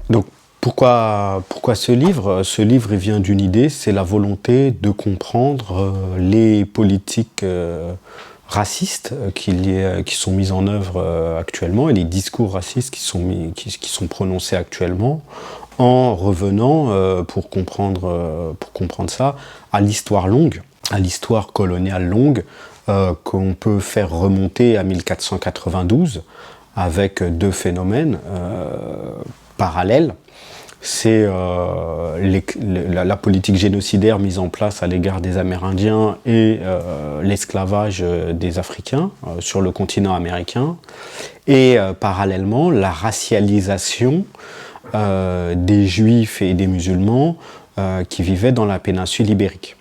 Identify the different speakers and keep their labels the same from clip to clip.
Speaker 1: Donc pourquoi ce livre? Ce livre il vient d'une idée, c'est la volonté de comprendre les politiques racistes qui sont mises en œuvre actuellement et les discours racistes qui sont prononcés actuellement en revenant pour comprendre ça à l'histoire longue, à l'histoire coloniale longue qu'on peut faire remonter à 1492 avec deux phénomènes parallèles. C'est la politique génocidaire mise en place à l'égard des Amérindiens et l'esclavage des Africains sur le continent américain. Et parallèlement, la racialisation des Juifs et des musulmans qui vivaient dans la péninsule ibérique.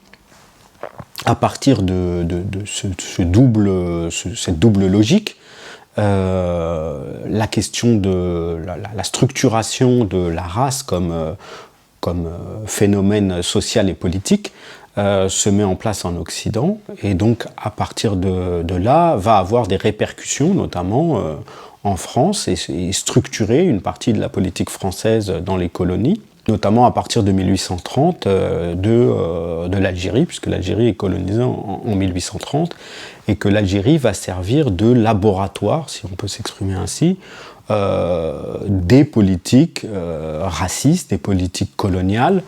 Speaker 1: À partir de cette double logique, la question de la structuration de la race comme phénomène social et politique se met en place en Occident et donc à partir de là va avoir des répercussions notamment en France et structurer une partie de la politique française dans les colonies, notamment à partir de 1830 de l'Algérie, puisque l'Algérie est colonisée en 1830, et que l'Algérie va servir de laboratoire, si on peut s'exprimer ainsi, des politiques racistes, des politiques coloniales,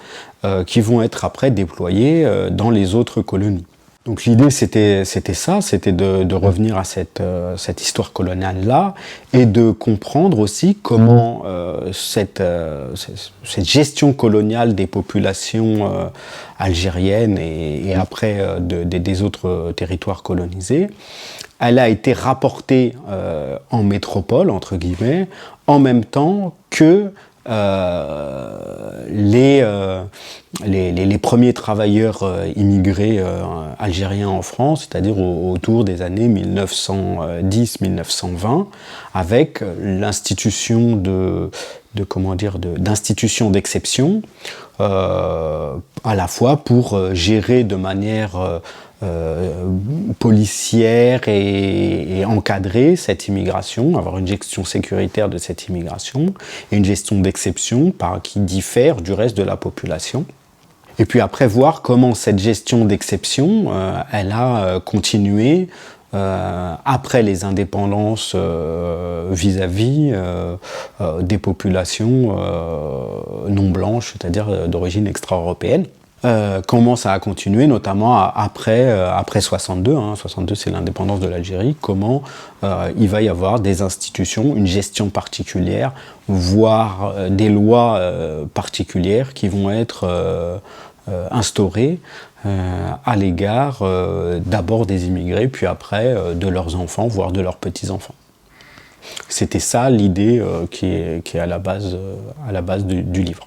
Speaker 1: qui vont être après déployées dans les autres colonies. Donc l'idée c'était ça, c'était de revenir à cette histoire coloniale-là et de comprendre aussi comment cette gestion coloniale des populations algériennes et après des autres territoires colonisés, elle a été rapportée en métropole, entre guillemets, en même temps que les premiers travailleurs immigrés algériens en France, c'est-à-dire autour des années 1910-1920, avec l'institution d'institutions d'exception, à la fois pour gérer de manière policière et encadrer cette immigration, avoir une gestion sécuritaire de cette immigration et une gestion d'exception qui diffère du reste de la population. Et puis après voir comment cette gestion d'exception elle a continué après les indépendances vis-à-vis des populations non blanches, c'est-à-dire d'origine extra-européenne. Comment ça a continué, notamment après 62, 62 c'est l'indépendance de l'Algérie, comment il va y avoir des institutions, une gestion particulière, voire des lois particulières qui vont être instaurées à l'égard d'abord des immigrés, puis après de leurs enfants, voire de leurs petits-enfants. C'était ça l'idée qui est à la base du livre.